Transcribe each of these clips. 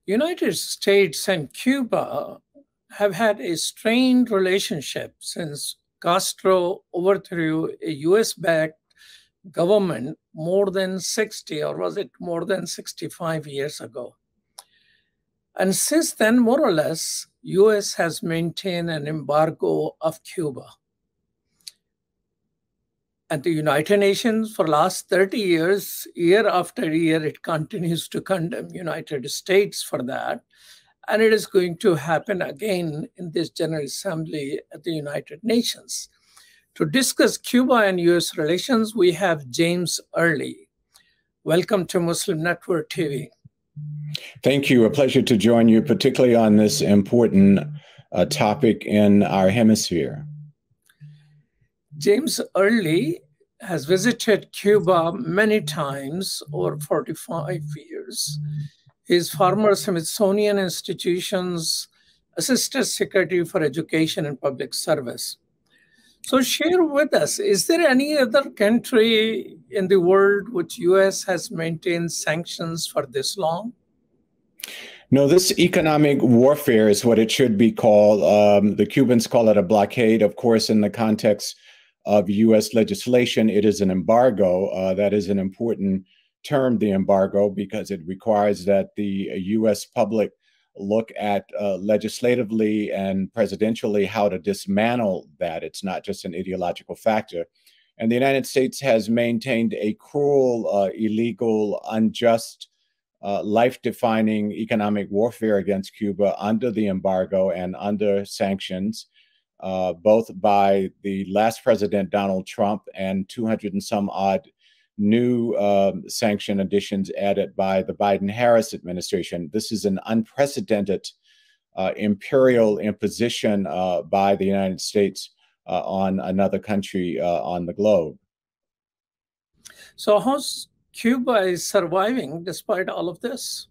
United States and Cuba have had a strained relationship since Castro overthrew a US-backed government more than 60, or was it more than 65 years ago? And since then, more or less, US has maintained an embargo of Cuba. And the United Nations for last 30 years, year after year, it continues to condemn United States for that. And it is going to happen again in this General Assembly at the United Nations. To discuss Cuba and US relations, we have James Early. Welcome to Muslim Network TV. Thank you. A pleasure to join you, particularly on this important topic in our hemisphere. James Early has visited Cuba many times over 45 years. He is former Smithsonian Institution's Assistant Secretary for Education and Public Service. So share with us, is there any other country in the world which US has maintained sanctions for this long? No, this economic warfare is what it should be called. The Cubans call it a blockade. Of course, in the context of US legislation, it is an embargo. That is an important term, the embargo, because it requires that the US public look at legislatively and presidentially how to dismantle that. It's not just an ideological factor. And the United States has maintained a cruel, illegal, unjust, life-defining economic warfare against Cuba under the embargo and under sanctions, both by the last president, Donald Trump, and 200 and some odd new sanction additions added by the Biden-Harris administration. This is an unprecedented imperial imposition by the United States on another country on the globe. So how's Cuba is surviving despite all of this?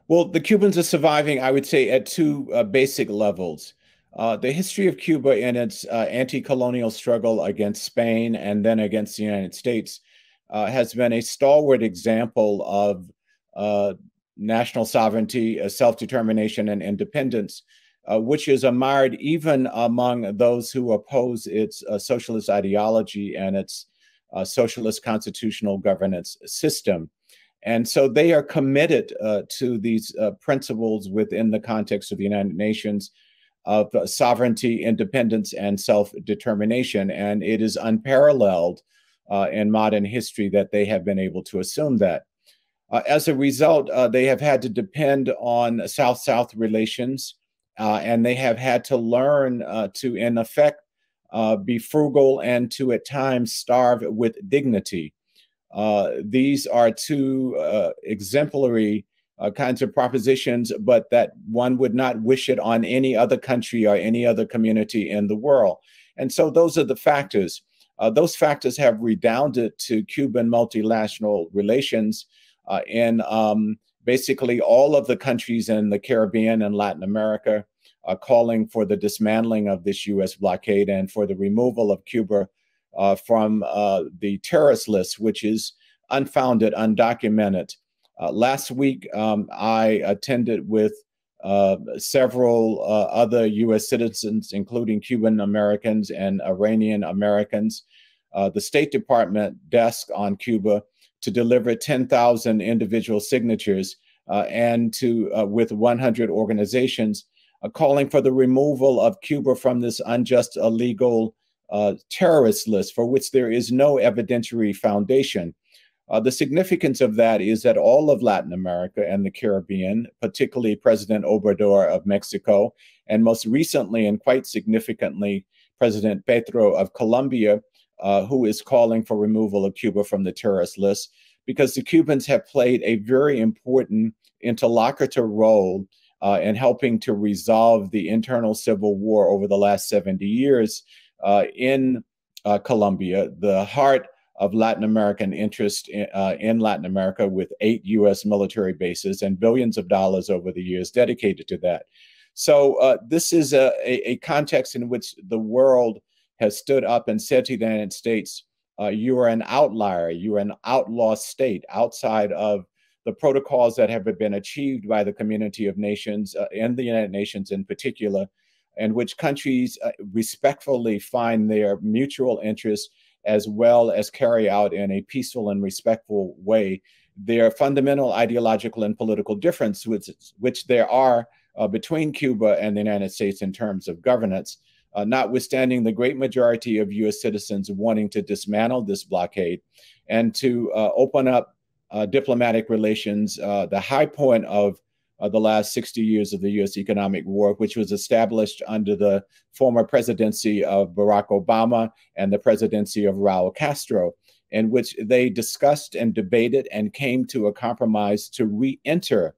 Well, the Cubans are surviving, I would say, at two basic levels. The history of Cuba in its anti-colonial struggle against Spain and then against the United States has been a stalwart example of national sovereignty, self-determination, and independence, which is admired even among those who oppose its socialist ideology and its socialist constitutional governance system. And so they are committed to these principles within the context of the United Nations of sovereignty, independence, and self-determination. And it is unparalleled in modern history that they have been able to assume that. As a result, they have had to depend on South-South relations, and they have had to learn to, in effect, be frugal and to, at times, starve with dignity. These are two exemplary kinds of propositions, but that one would not wish it on any other country or any other community in the world. And so those are the factors. Those factors have redounded to Cuban multilateral relations in basically all of the countries in the Caribbean and Latin America, calling for the dismantling of this US blockade and for the removal of Cuba from the terrorist list, which is unfounded, undocumented. Last week, I attended with several other US citizens, including Cuban Americans and Iranian Americans, the State Department desk on Cuba to deliver 10,000 individual signatures and to with 100 organizations calling for the removal of Cuba from this unjust, illegal terrorist list for which there is no evidentiary foundation. The significance of that is that all of Latin America and the Caribbean, particularly President Obrador of Mexico, and most recently and quite significantly, President Petro of Colombia, who is calling for removal of Cuba from the terrorist list, because the Cubans have played a very important interlocutor role in helping to resolve the internal civil war over the last 70 years in Colombia, the heart of Latin American interest in Latin America, with 8 US military bases and billions of dollars over the years dedicated to that. So this is a context in which the world has stood up and said to the United States, you are an outlier, you are an outlaw state outside of the protocols that have been achieved by the community of nations and the United Nations in particular, in which countries respectfully find their mutual interests as well as carry out in a peaceful and respectful way their fundamental ideological and political difference, which there are between Cuba and the United States in terms of governance, notwithstanding the great majority of U.S. citizens wanting to dismantle this blockade and to open up diplomatic relations. The high point of the last 60 years of the U.S. economic war, which was established under the former presidency of Barack Obama and the presidency of Raul Castro, in which they discussed and debated and came to a compromise to re-enter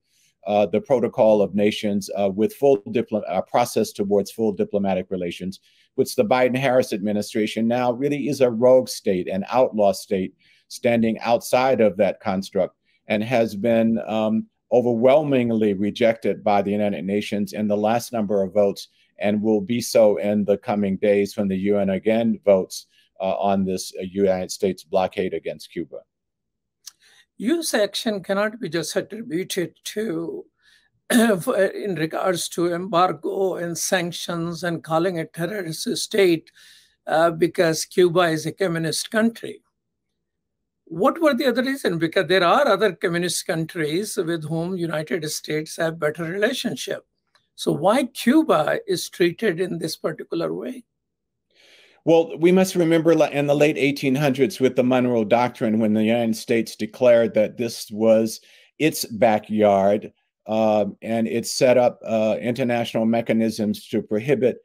the Protocol of Nations with a process towards full diplomatic relations, which the Biden-Harris administration now really is a rogue state, an outlaw state, standing outside of that construct, and has been overwhelmingly rejected by the United Nations in the last number of votes, and will be so in the coming days when the UN again votes on this United States blockade against Cuba. U.S. action cannot be just attributed to, in regards to embargo and sanctions and calling it a terrorist state because Cuba is a communist country. What were the other reasons? Because there are other communist countries with whom United States have better relationship. So why Cuba is treated in this particular way? Well, we must remember in the late 1800s with the Monroe Doctrine, when the United States declared that this was its backyard, and it set up international mechanisms to prohibit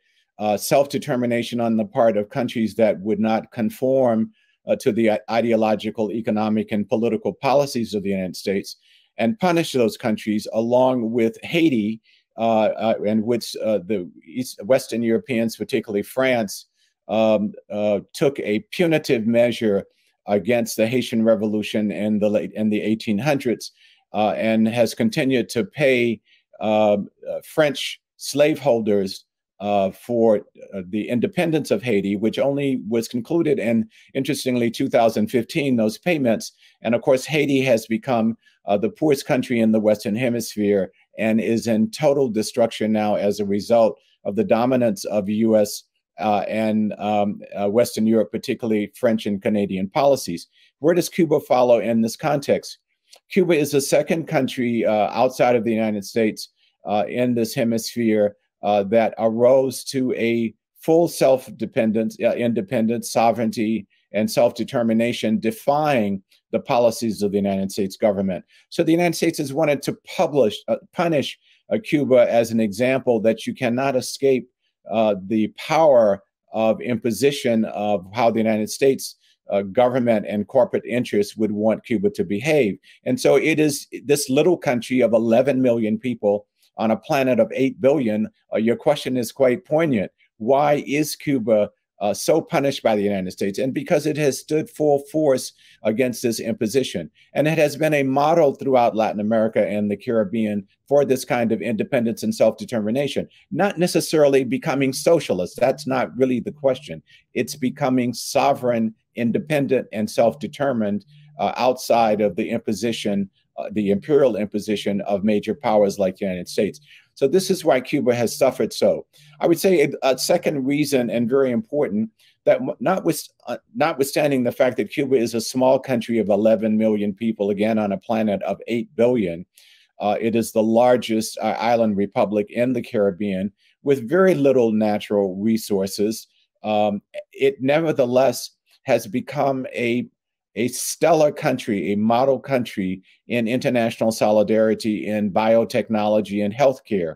self-determination on the part of countries that would not conform to the ideological, economic, and political policies of the United States, and punish those countries, along with Haiti, in which the Western Europeans, particularly France, took a punitive measure against the Haitian Revolution in the 1800s, and has continued to pay French slaveholders for the independence of Haiti, which only was concluded in, interestingly, 2015, those payments. And of course, Haiti has become the poorest country in the Western Hemisphere and is in total destruction now as a result of the dominance of U.S. And Western Europe, particularly French and Canadian policies. Where does Cuba follow in this context? Cuba is the second country outside of the United States in this hemisphere that arose to a full self-dependence, independence, sovereignty, and self-determination, defying the policies of the United States government. So the United States has wanted to punish Cuba as an example that you cannot escape the power of imposition of how the United States government and corporate interests would want Cuba to behave. And so it is this little country of 11 million people on a planet of 8 billion. Your question is quite poignant. Why is Cuba so punished by the United States? And because it has stood full force against this imposition. And it has been a model throughout Latin America and the Caribbean for this kind of independence and self-determination, not necessarily becoming socialist. That's not really the question. It's becoming sovereign, independent, and self-determined outside of the imposition, the imperial imposition of major powers like the United States. So this is why Cuba has suffered so. I would say a second reason, and very important, that notwithstanding the fact that Cuba is a small country of 11 million people, again, on a planet of 8 billion, it is the largest island republic in the Caribbean with very little natural resources. It nevertheless has become a stellar country, a model country in international solidarity in biotechnology and healthcare,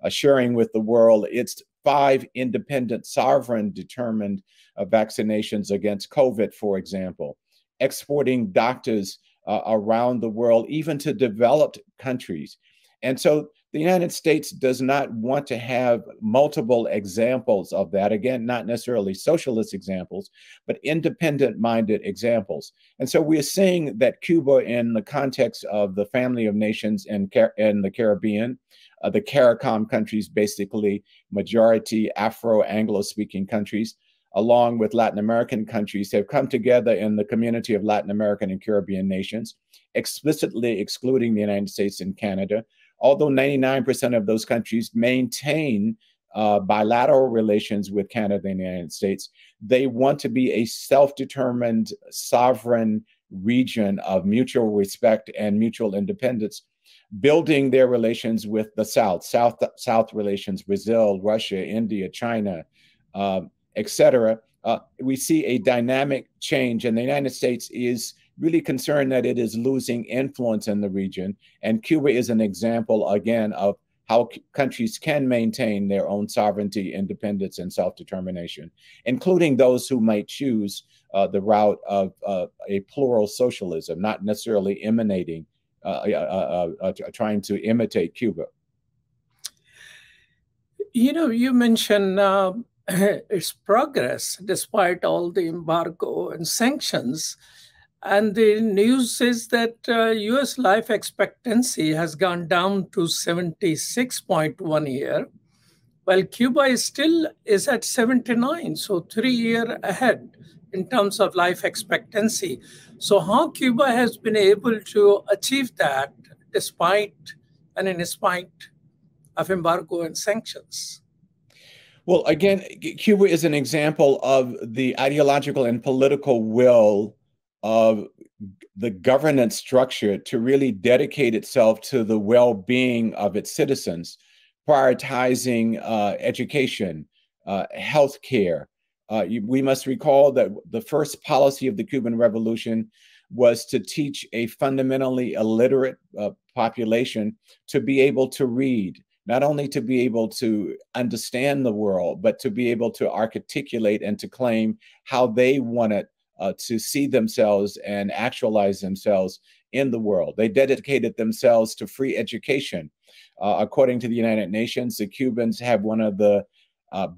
sharing with the world its 5 independent, sovereign, determined vaccinations against COVID, for example, exporting doctors around the world, even to developed countries. And so the United States does not want to have multiple examples of that. Again, not necessarily socialist examples, but independent-minded examples. And so we are seeing that Cuba, in the context of the family of nations in the Caribbean, the CARICOM countries, basically majority Afro-Anglo-speaking countries, along with Latin American countries, have come together in the community of Latin American and Caribbean nations, explicitly excluding the United States and Canada. Although 99% of those countries maintain bilateral relations with Canada and the United States, they want to be a self-determined, sovereign region of mutual respect and mutual independence, building their relations with the South relations, Brazil, Russia, India, China, etc. We see a dynamic change, and the United States is really concerned that it is losing influence in the region. And Cuba is an example, again, of how countries can maintain their own sovereignty, independence, and self-determination, including those who might choose the route of a plural socialism, not necessarily emanating, trying to imitate Cuba. You know, you mentioned its progress despite all the embargo and sanctions. And the news is that US life expectancy has gone down to 76.1 year, while Cuba is at 79, so 3 years ahead in terms of life expectancy. So how Cuba has been able to achieve that despite and in spite of embargo and sanctions? Well, again, Cuba is an example of the ideological and political will of the governance structure to really dedicate itself to the well-being of its citizens, prioritizing education, healthcare. We must recall that the first policy of the Cuban Revolution was to teach a fundamentally illiterate population to be able to read, not only to be able to understand the world, but to be able to articulate and to claim how they wanted to see themselves and actualize themselves in the world. They dedicated themselves to free education. According to the United Nations, the Cubans have one of the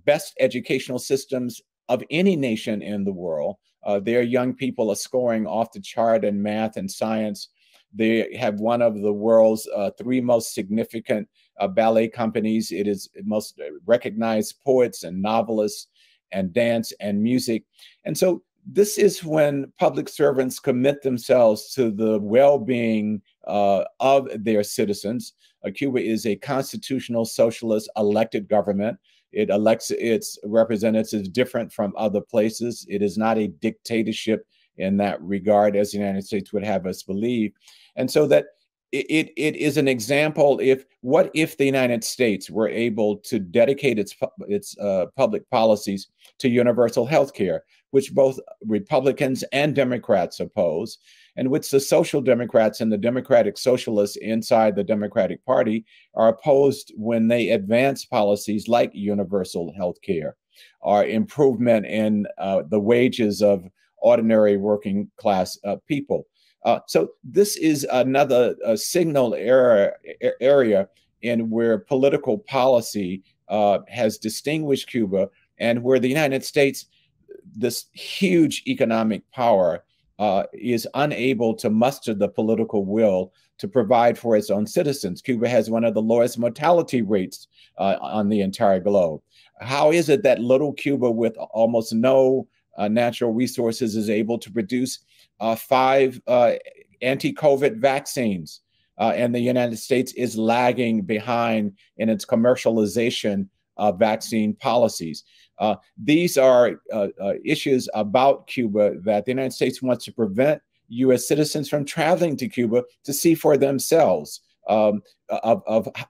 best educational systems of any nation in the world. Their young people are scoring off the chart in math and science. They have one of the world's three most significant ballet companies. It is most recognized poets and novelists and dance and music. And so this is when public servants commit themselves to the well-being of their citizens. Cuba is a constitutional socialist elected government. It elects its representatives different from other places. It is not a dictatorship in that regard, as the United States would have us believe. And so that it is an example. What if the United States were able to dedicate its public policies to universal health care, which both Republicans and Democrats oppose, and which the Social Democrats and the Democratic Socialists inside the Democratic Party are opposed when they advance policies like universal health care or improvement in the wages of ordinary working class people. So this is another signal area in where political policy has distinguished Cuba, and where the United States, this huge economic power, is unable to muster the political will to provide for its own citizens. Cuba has one of the lowest mortality rates on the entire globe. How is it that little Cuba, with almost no natural resources, is able to produce 5 anti-COVID vaccines, and the United States is lagging behind in its commercialization of vaccine policies? These are issues about Cuba that the United States wants to prevent U.S. citizens from traveling to Cuba to see for themselves of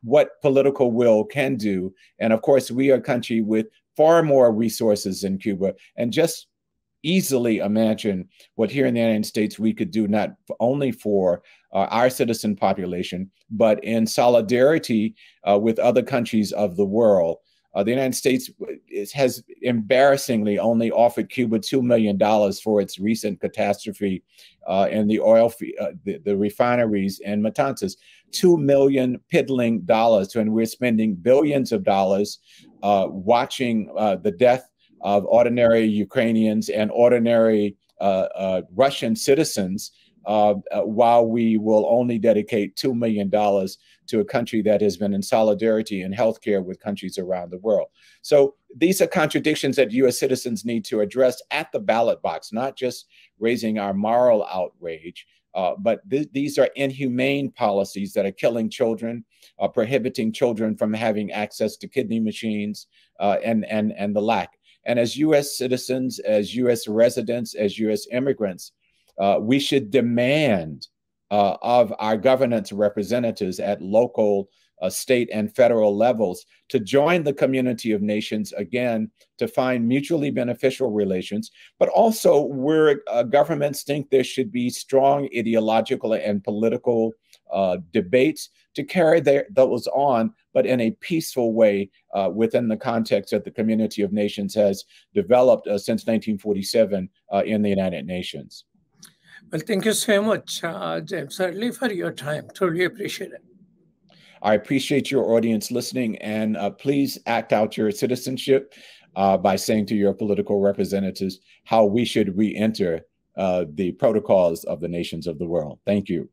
what political will can do. And of course, we are a country with far more resources than Cuba, and just easily imagine what here in the United States we could do, not only for our citizen population, but in solidarity with other countries of the world. The United States has embarrassingly only offered Cuba $2 million for its recent catastrophe in the the refineries in Matanzas. $2 million piddling dollars, and we're spending billions of dollars watching the death of ordinary Ukrainians and ordinary Russian citizens while we will only dedicate $2 million to a country that has been in solidarity in healthcare with countries around the world. So these are contradictions that U.S. citizens need to address at the ballot box, not just raising our moral outrage, but these are inhumane policies that are killing children, prohibiting children from having access to kidney machines, and the lack. And as U.S. citizens, as U.S. residents, as U.S. immigrants, we should demand of our governance representatives at local, state, and federal levels to join the community of nations again to find mutually beneficial relations, but also where governments think there should be strong ideological and political debates to carry those on, but in a peaceful way within the context that the community of nations has developed since 1947 in the United Nations. Well, thank you so much, James, certainly for your time. Truly appreciate it. I appreciate your audience listening, and please act out your citizenship by saying to your political representatives how we should re-enter the protocols of the nations of the world. Thank you.